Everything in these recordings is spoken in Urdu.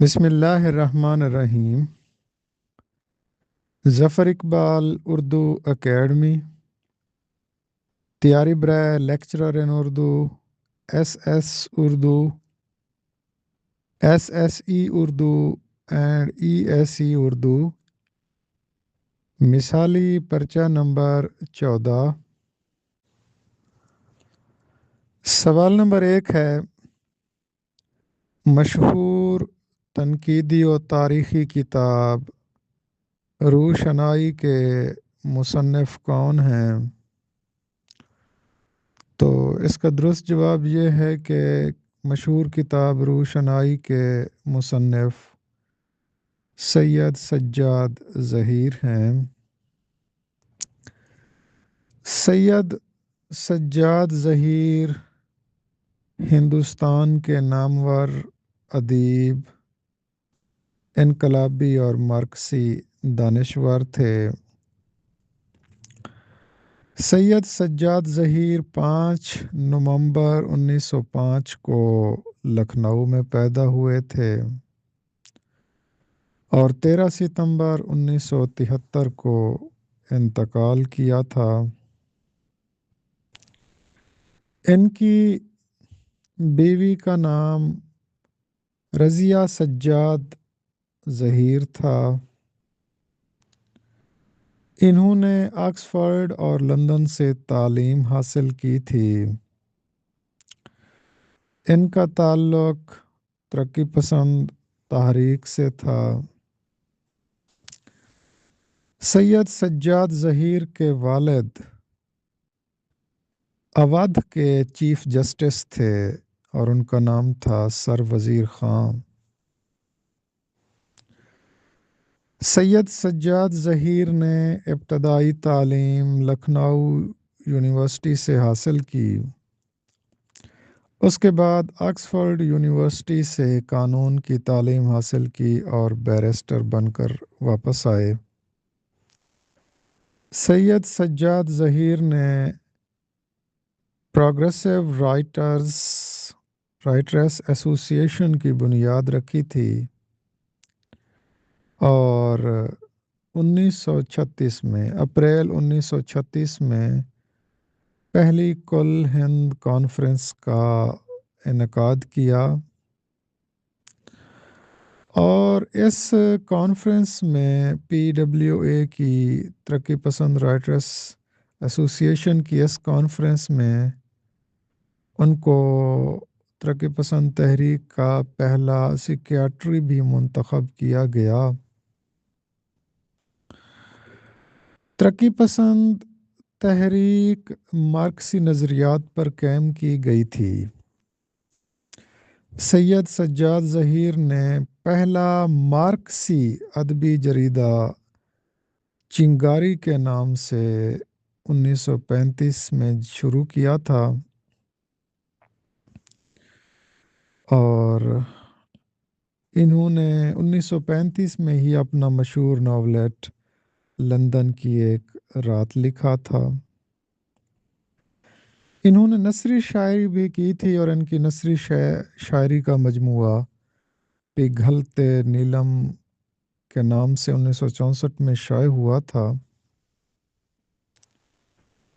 بسم اللہ الرحمن الرحیم۔ ظفر اقبال اردو اکیڈمی تیاری برائے lecturer in Urdu Urdu SSE Urdu and ESE Urdu مثالی پرچہ نمبر 14۔ سوال نمبر 1 ہے، مشہور تنقیدی و تاریخی کتاب روشنائی کے مصنف کون ہیں؟ تو اس کا درست جواب یہ ہے کہ مشہور کتاب روشنائی کے مصنف سید سجاد ظہیر ہیں۔ سید سجاد ظہیر ہندوستان کے نامور ادیب، انقلابی اور مارکسی دانشور تھے۔ سید سجاد ظہیر 5 نومبر 1905 کو لکھنؤ میں پیدا ہوئے تھے اور 13 ستمبر 1973 کو انتقال کیا تھا۔ ان کی بیوی کا نام رضیہ سجاد ظہیر تھا۔ انہوں نے آکسفورڈ اور لندن سے تعلیم حاصل کی تھی۔ ان کا تعلق ترقی پسند تحریک سے تھا۔ سید سجاد ظہیر کے والد اودھ کے چیف جسٹس تھے اور ان کا نام تھا سر وزیر خان۔ سید سجاد ظہیر نے ابتدائی تعلیم لکھنؤ یونیورسٹی سے حاصل کی۔ اس کے بعد آکسفورڈ یونیورسٹی سے قانون کی تعلیم حاصل کی اور بیرسٹر بن کر واپس آئے۔ سید سجاد ظہیر نے پروگریسو رائٹرس ایسوسی ایشن کی بنیاد رکھی تھی اور 1936 میں اپریل 1936 میں پہلی کل ہند کانفرنس کا انعقاد کیا اور اس کانفرنس میں PWA کی ترقی پسند رائٹرس ایسوسی ایشن کی اس کانفرنس میں ان کو ترقی پسند تحریک کا پہلا سیکریٹری بھی منتخب کیا گیا۔ ترقی پسند تحریک مارکسی نظریات پر قائم کی گئی تھی۔ سید سجاد ظہیر نے پہلا مارکسی ادبی جریدہ چنگاری کے نام سے 1935 میں شروع کیا تھا اور انہوں نے 1935 میں ہی اپنا مشہور ناولٹ لندن کی ایک رات لکھا تھا۔ انہوں نے نثری شاعری بھی کی تھی اور ان کی نثری شاعری کا مجموعہ پگھلتے نیلم کے نام سے 1964 میں شائع ہوا تھا۔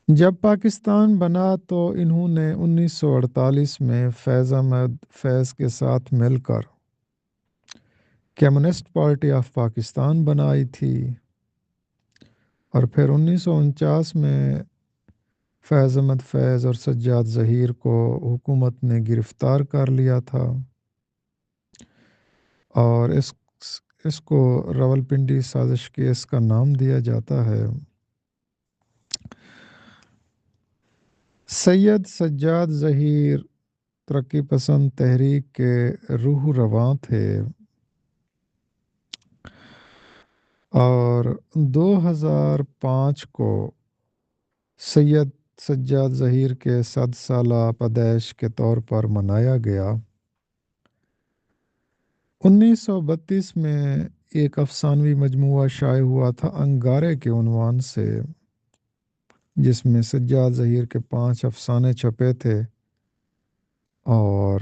جب پاکستان بنا تو انہوں نے 1948 میں فیض احمد فیض کے ساتھ مل کر کمیونسٹ پارٹی آف پاکستان بنائی تھی اور پھر 1949 میں فیض احمد فیض اور سجاد ظہیر کو حکومت نے گرفتار کر لیا تھا اور اس کو راولپنڈی سازش کیس کا نام دیا جاتا ہے۔ سید سجاد ظہیر ترقی پسند تحریک کے روح رواں تھے اور 2005 کو سید سجاد ظہیر کے 100 سالہ پیدائش کے طور پر منایا گیا۔ 1932 میں ایک افسانوی مجموعہ شائع ہوا تھا انگارے کے عنوان سے، جس میں سجاد ظہیر کے 5 افسانے چھپے تھے اور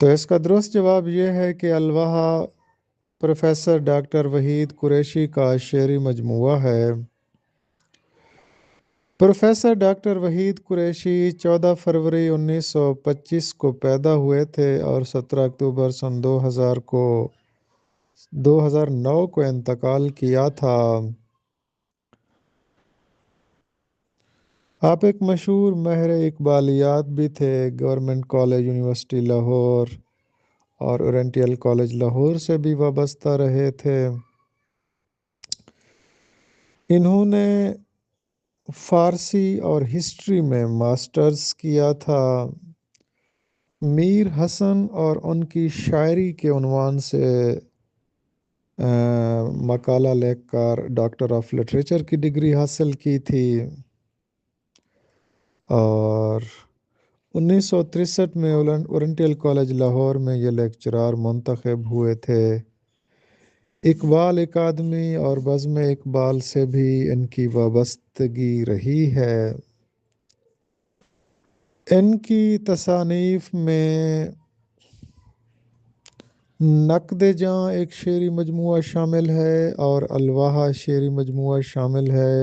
تو اس کا درست جواب یہ ہے کہ الواحہ پروفیسر ڈاکٹر وحید قریشی کا شعری مجموعہ ہے۔ پروفیسر ڈاکٹر وحید قریشی 14 فروری 1925 کو پیدا ہوئے تھے اور 17 اکتوبر سن 2009 کو انتقال کیا تھا۔ آپ ایک مشہور ماہر اقبالیات بھی تھے۔ گورنمنٹ کالج یونیورسٹی لاہور اور اورینٹیل کالج لاہور سے بھی وابستہ رہے تھے۔ انہوں نے فارسی اور ہسٹری میں ماسٹرز کیا تھا۔ میر حسن اور ان کی شاعری کے عنوان سے مقالہ لکھ کر ڈاکٹر آف لٹریچر کی ڈگری حاصل کی تھی، اور 1963 میں اورینٹیل کالج لاہور میں یہ لیکچرار منتخب ہوئے تھے۔ اقبال اکادمی اور بزم اقبال سے بھی ان کی وابستگی رہی ہے۔ ان کی تصانیف میں نقد جاں ایک شعری مجموعہ شامل ہے اور الواحہ شعری مجموعہ شامل ہے۔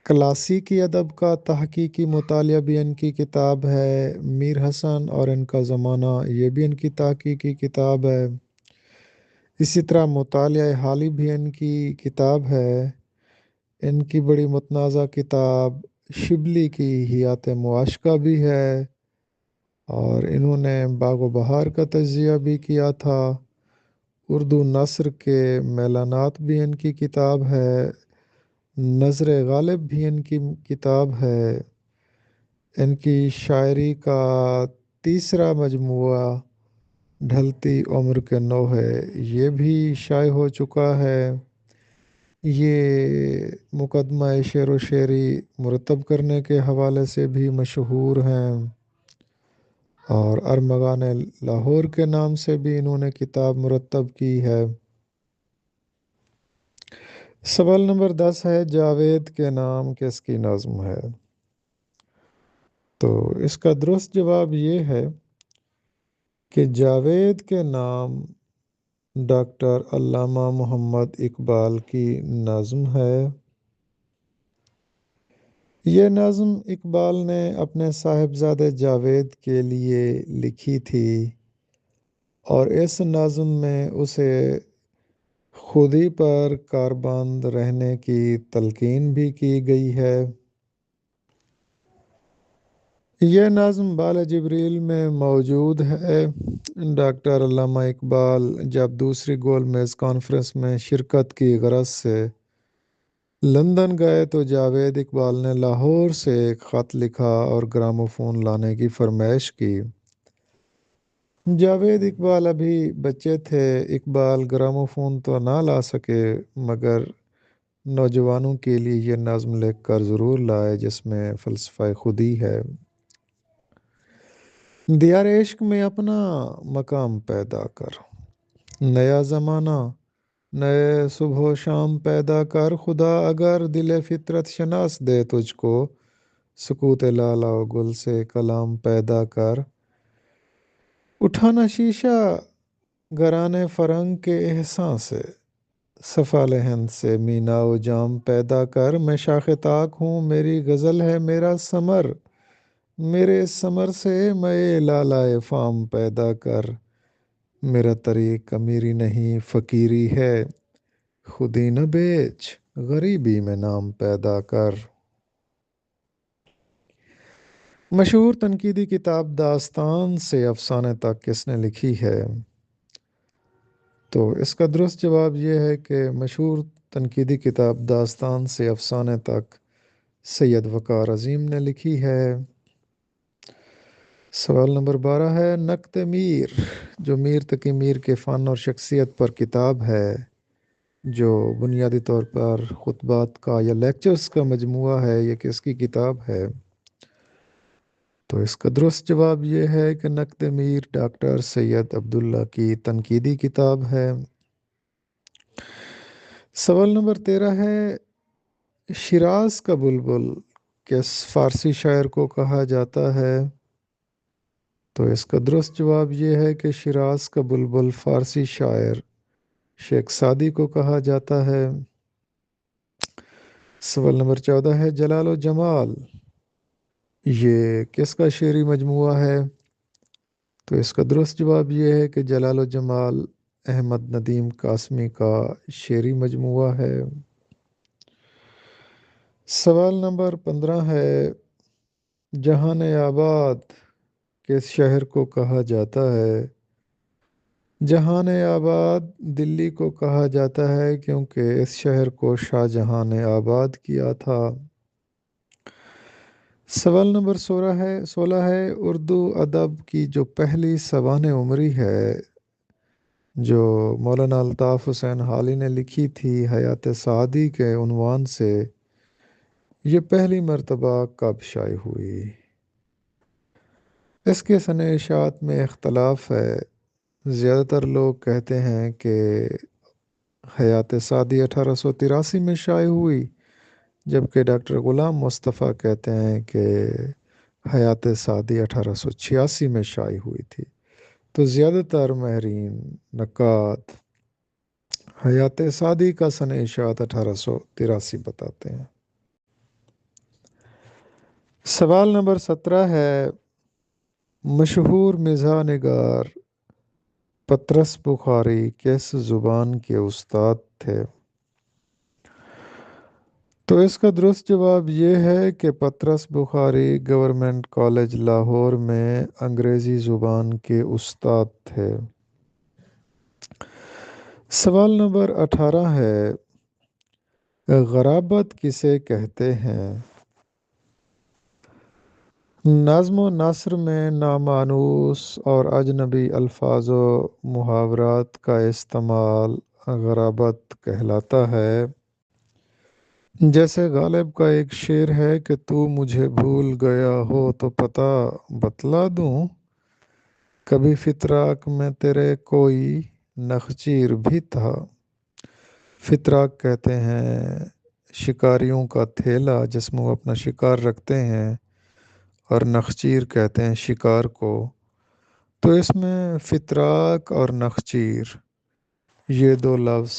کلاسیکی ادب کا تحقیقی مطالعہ بھی ان کی کتاب ہے۔ میر حسن اور ان کا زمانہ، یہ بھی ان کی تحقیقی کتاب ہے۔ اسی طرح مطالعہ حالی بھی ان کی کتاب ہے۔ ان کی بڑی متنازع کتاب شبلی کی حیات معاشقہ بھی ہے، اور انہوں نے باغ و بہار کا تجزیہ بھی کیا تھا۔ اردو نثر کے میلانات بھی ان کی کتاب ہے۔ نظر غالب بھی ان کی کتاب ہے۔ ان کی شاعری کا تیسرا مجموعہ ڈھلتی عمر کے نوحے، یہ بھی شائع ہو چکا ہے۔ یہ مقدمہ شعر و شاعری مرتب کرنے کے حوالے سے بھی مشہور ہیں، اور ارمغان لاہور کے نام سے بھی انہوں نے کتاب مرتب کی ہے۔ سوال نمبر 10 ہے، جاوید کے نام کس کی نظم ہے؟ تو اس کا درست جواب یہ ہے کہ جاوید کے نام ڈاکٹر علامہ محمد اقبال کی نظم ہے۔ یہ نظم اقبال نے اپنے صاحبزادے جاوید کے لیے لکھی تھی، اور اس نظم میں اسے خودی پر کاربند رہنے کی تلقین بھی کی گئی ہے۔ یہ نظم بال جبریل میں موجود ہے۔ ڈاکٹر علامہ اقبال جب دوسری گول میز کانفرنس میں شرکت کی غرض سے لندن گئے تو جاوید اقبال نے لاہور سے ایک خط لکھا اور گراموفون لانے کی فرمائش کی۔ جاوید اقبال ابھی بچے تھے۔ اقبال گراموفون تو نہ لا سکے، مگر نوجوانوں کے لیے یہ نظم لکھ کر ضرور لائے، جس میں فلسفہ خودی ہے۔ دیار عشق میں اپنا مقام پیدا کر، نیا زمانہ نئے صبح و شام پیدا کر، خدا اگر دل فطرت شناس دے تجھ کو، سکوت لالا و گل سے کلام پیدا کر۔ اٹھانا شیشہ گرانے فرنگ کے احسان سے، صفال ہند سے مینا و جام پیدا کر۔ میں شاخ طاق ہوں، میری غزل ہے میرا ثمر، میرے ثمر سے میں لالائے فام پیدا کر۔ میرا طریق امیری نہیں فقیری ہے، خودی نہ بیچ غریبی میں نام پیدا کر۔ مشہور تنقیدی کتاب داستان سے افسانے تک کس نے لکھی ہے؟ تو اس کا درست جواب یہ ہے کہ مشہور تنقیدی کتاب داستان سے افسانے تک سید وقار عظیم نے لکھی ہے۔ سوال نمبر 12 ہے، نقد میر، جو میر تقی میر کے فن اور شخصیت پر کتاب ہے، جو بنیادی طور پر خطبات کا یا لیکچرز کا مجموعہ ہے، یہ کس کی کتاب ہے؟ تو اس کا درست جواب یہ ہے کہ نقد میر ڈاکٹر سید عبداللہ کی تنقیدی کتاب ہے۔ سوال نمبر 13 ہے، شیراز کا بلبل کس فارسی شاعر کو کہا جاتا ہے؟ تو اس کا درست جواب یہ ہے کہ شیراز کا بلبل فارسی شاعر شیخ سعدی کو کہا جاتا ہے۔ سوال نمبر 14 ہے جلال و جمال یہ کس کا شعری مجموعہ ہے؟ تو اس کا درست جواب یہ ہے کہ جلال و جمال احمد ندیم قاسمی کا شعری مجموعہ ہے۔ سوال نمبر 15 ہے جہان آباد کس شہر کو کہا جاتا ہے؟ جہان آباد دلی کو کہا جاتا ہے کیونکہ اس شہر کو شاہ جہاں نے آباد کیا تھا۔ سوال نمبر 16 ہے اردو ادب کی جو پہلی سوانح عمری ہے جو مولانا الطاف حسین حالی نے لکھی تھی حیات سعدی کے عنوان سے، یہ پہلی مرتبہ کب شائع ہوئی؟ اس کے سنِ اشاعت میں اختلاف ہے۔ زیادہ تر لوگ کہتے ہیں کہ حیات سعدی 1883 میں شائع ہوئی، جبکہ ڈاکٹر غلام مصطفیٰ کہتے ہیں کہ حیات سعدی 1886 میں شائع ہوئی تھی۔ تو زیادہ تر ماہرین نقاد حیات سعدی کا سنِ اشاعت 1883 بتاتے ہیں۔ سوال نمبر 17 ہے مشہور مزاح نگار پطرس بخاری کس زبان کے استاد تھے؟ تو اس کا درست جواب یہ ہے کہ پطرس بخاری گورنمنٹ کالج لاہور میں انگریزی زبان کے استاد تھے۔ سوال نمبر 18 ہے غرابت کسے کہتے ہیں؟ نظم و نثر میں نامانوس اور اجنبی الفاظ و محاورات کا استعمال غرابت کہلاتا ہے۔ جیسے غالب کا ایک شعر ہے کہ تو مجھے بھول گیا ہو تو پتہ بتلا دوں، کبھی فتراک میں تیرے کوئی نخچیر بھی تھا۔ فتراک کہتے ہیں شکاریوں کا تھیلا جس میں وہ اپنا شکار رکھتے ہیں، اور نخچیر کہتے ہیں شکار کو۔ تو اس میں فتراک اور نخچیر یہ دو لفظ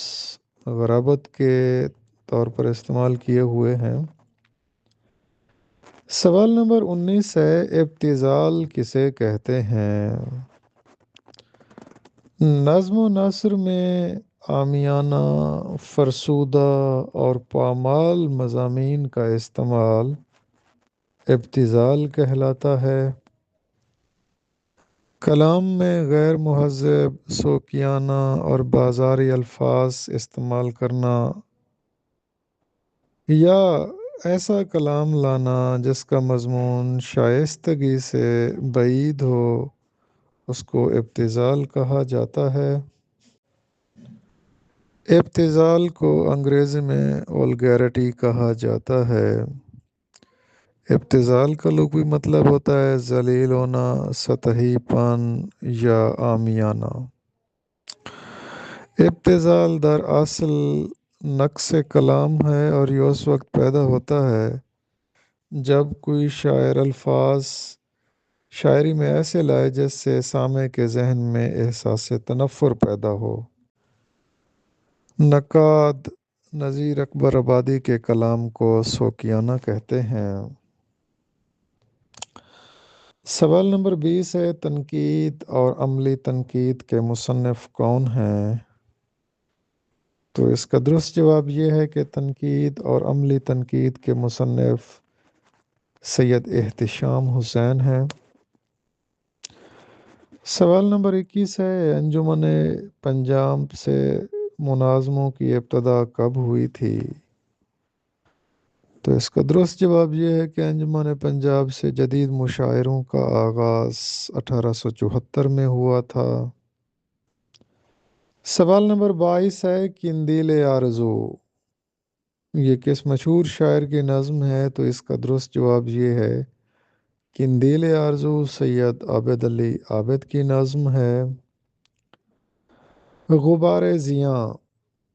غرابت کے طور پر استعمال کیے ہوئے ہیں۔ سوال نمبر 19 ہے ابتذال کسے کہتے ہیں؟ نظم و نثر میں عامیانہ، فرسودہ اور پامال مضامین کا استعمال ابتذال کہلاتا ہے۔ کلام میں غیر مہذب، سوکیانہ اور بازاری الفاظ استعمال کرنا یا ایسا کلام لانا جس کا مضمون شائستگی سے بعید ہو، اس کو ابتذال کہا جاتا ہے۔ ابتذال کو انگریزی میں ولگیرٹی کہا جاتا ہے۔ ابتذال کا لغوی مطلب ہوتا ہے ذلیل ہونا، سطحی پن یا عامیانہ۔ ابتذال در اصل نقص کلام ہے اور یہ اس وقت پیدا ہوتا ہے جب کوئی شاعر الفاظ شاعری میں ایسے لائے جس سے سامع کے ذہن میں احساس تنفر پیدا ہو۔ نقاد نذیر اکبر آبادی کے کلام کو سوکیانہ کہتے ہیں۔ سوال نمبر 20 ہے تنقید اور عملی تنقید کے مصنف کون ہیں؟ تو اس کا درست جواب یہ ہے کہ تنقید اور عملی تنقید کے مصنف سید احتشام حسین ہیں۔ سوال نمبر 21 ہے انجمن پنجاب سے مناظموں کی ابتدا کب ہوئی تھی؟ تو اس کا درست جواب یہ ہے کہ انجمن پنجاب سے جدید مشاعروں کا آغاز 1874 میں ہوا تھا۔ سوال نمبر 22 ہے قندیل آرزو یہ کس مشہور شاعر کی نظم ہے؟ تو اس کا درست جواب یہ ہے قندیل آرزو سید عابد علی عابد کی نظم ہے۔ غبار زیاں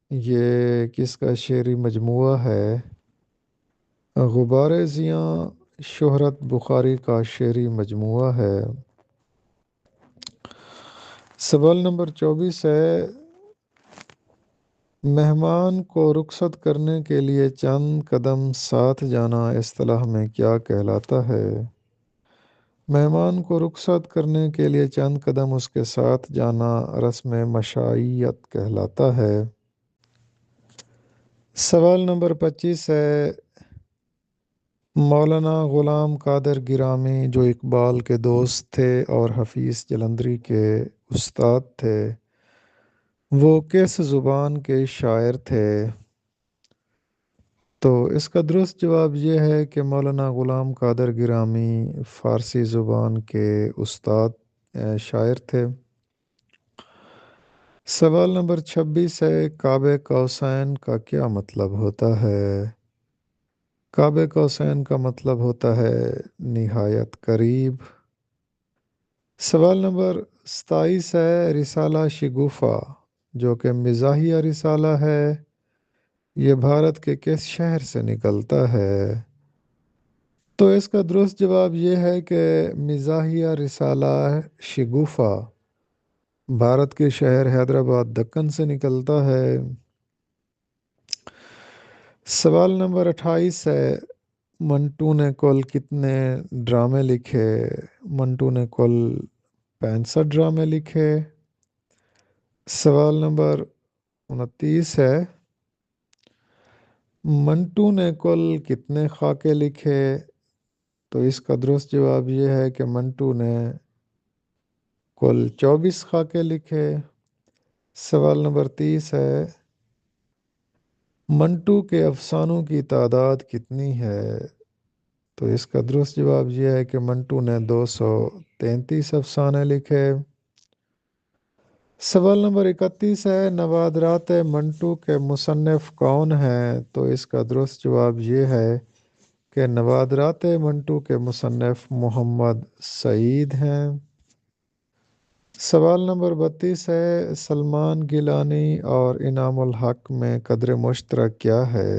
یہ کس کا شعری مجموعہ ہے؟ غبار زیاں شہرت بخاری کا شعری مجموعہ ہے۔ سوال نمبر 24 ہے، مہمان کو رخصت کرنے کے لیے چند قدم ساتھ جانا اصطلاح میں کیا کہلاتا ہے؟ مہمان کو رخصت کرنے کے لیے چند قدم اس کے ساتھ جانا رسم مشائیت کہلاتا ہے۔ سوال نمبر 25 ہے، مولانا غلام قادر گرامی جو اقبال کے دوست تھے اور حفیظ جلندری کے استاد تھے، وہ کس زبان کے شاعر تھے؟ تو اس کا درست جواب یہ ہے کہ مولانا غلام قادر گرامی فارسی زبان کے استاد شاعر تھے۔ سوال نمبر 26 ہے، کعب قوسین کا کیا مطلب ہوتا ہے؟ کعب قوسین کا مطلب ہوتا ہے نہایت قریب۔ سوال نمبر 27 ہے، رسالہ شگوفہ جو کہ مزاحیہ رسالہ ہے، یہ بھارت کے کس شہر سے نکلتا ہے؟ تو اس کا درست جواب یہ ہے کہ مزاحیہ رسالہ شگوفہ بھارت کے شہر حیدرآباد دکن سے نکلتا ہے۔ سوال نمبر 28 ہے، منٹو نے کل کتنے ڈرامے لکھے؟ منٹو نے کل 65 ڈرامے لکھے۔ سوال نمبر 29 ہے، منٹو نے کل کتنے خاکے لکھے؟ تو اس کا درست جواب یہ ہے کہ منٹو نے کل 24 خاکے لکھے۔ سوال نمبر 30 ہے، منٹو کے افسانوں کی تعداد کتنی ہے؟ تو اس کا درست جواب یہ ہے کہ منٹو نے 233 افسانے لکھے۔ سوال نمبر 31 ہے، نوادرات منٹو کے مصنف کون ہیں؟ تو اس کا درست جواب یہ ہے کہ نوادرات منٹو کے مصنف محمد سعید ہیں۔ سوال نمبر 32 ہے، سلمان گیلانی اور انعام الحق میں قدر مشترک کیا ہے؟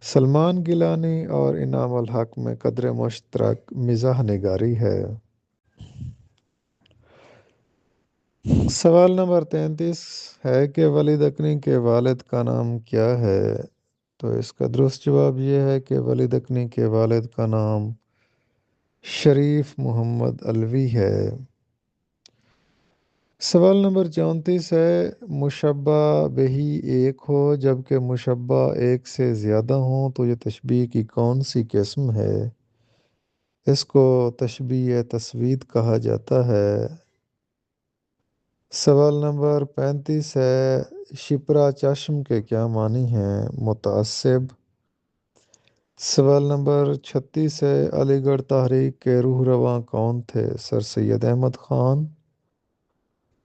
سلمان گیلانی اور انعام الحق میں قدر مشترک مزاح نگاری ہے۔ سوال نمبر 33 ہے کہ ولی دکنی کے والد کا نام کیا ہے؟ تو اس کا درست جواب یہ ہے کہ ولی دکنی کے والد کا نام شریف محمد علوی ہے۔ سوال نمبر 34 ہے، مشبہ بہی ایک ہو جبکہ مشبہ ایک سے زیادہ ہوں تو یہ تشبیہ کی کون سی قسم ہے؟ اس کو تشبیہ تسوید کہا جاتا ہے۔ سوال نمبر 35 ہے، شپرا چشم کے کیا معنی ہیں؟ متعصب۔ سوال نمبر 36 ہے، علی گڑھ تحریک کے روح رواں کون تھے؟ سر سید احمد خان۔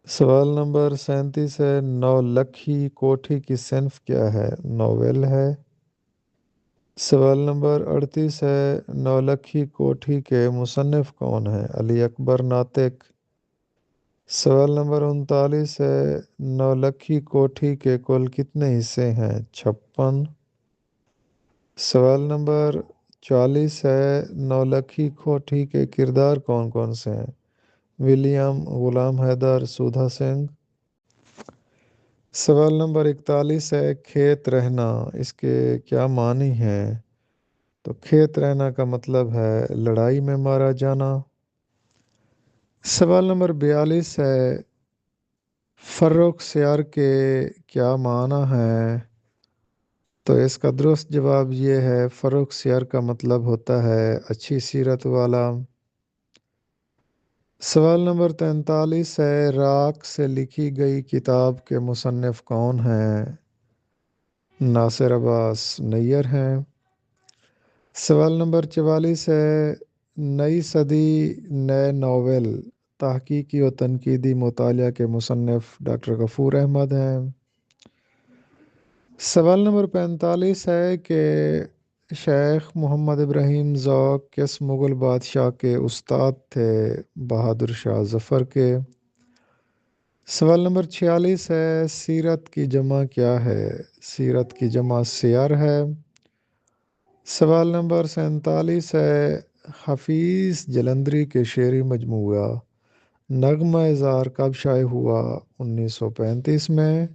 سوال نمبر 37 ہے، نولکھی کوٹھی کی صنف کیا ہے؟ ناول ہے۔ سوال نمبر 38 ہے، نولکھی کوٹھی کے مصنف کون ہیں؟ علی اکبر ناطق۔ سوال نمبر 39 ہے، نولکھی کوٹھی کے کل کتنے حصے ہیں؟ 56۔ سوال نمبر 40 ہے، نولکھی کوٹھی کے کردار کون کون سے ہیں؟ ولیم، غلام حیدر، سودھا سنگھ۔ سوال نمبر 41 ہے، کھیت رہنا اس کے کیا معنی ہیں؟ تو کھیت رہنا کا مطلب ہے لڑائی میں مارا جانا۔ سوال نمبر 42 ہے، فرخ سیار کے کیا معنی ہیں؟ تو اس کا درست جواب یہ ہے، فرخ سیار کا مطلب ہوتا ہے اچھی سیرت والا۔ سوال نمبر 43 ہے، راکھ سے لکھی گئی کتاب کے مصنف کون ہیں؟ ناصر عباس نیّر ہیں۔ سوال نمبر 44 ہے، نئی صدی نئے ناول تحقیقی و تنقیدی مطالعہ کے مصنف ڈاکٹر غفور احمد ہیں۔ سوال نمبر 45 ہے کہ شیخ محمد ابراہیم ذوق کس مغل بادشاہ کے استاد تھے؟ بہادر شاہ ظفر کے۔ سوال نمبر 46 ہے، سیرت کی جمع کیا ہے؟ سیرت کی جمع سیر ہے۔ سوال نمبر 47 ہے، حفیظ جلندری کے شعری مجموعہ نغمہ اظہار کب شائع ہوا؟ 1935 میں۔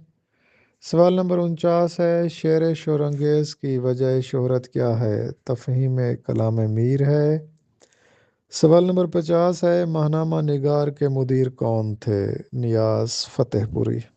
سوال نمبر 49 ہے، شعر شورانگیز کی وجہ شہرت کیا ہے؟ تفہیم کلام میر ہے۔ سوال نمبر 50 ہے، ماہنامہ نگار کے مدیر کون تھے؟ نیاز فتح پوری۔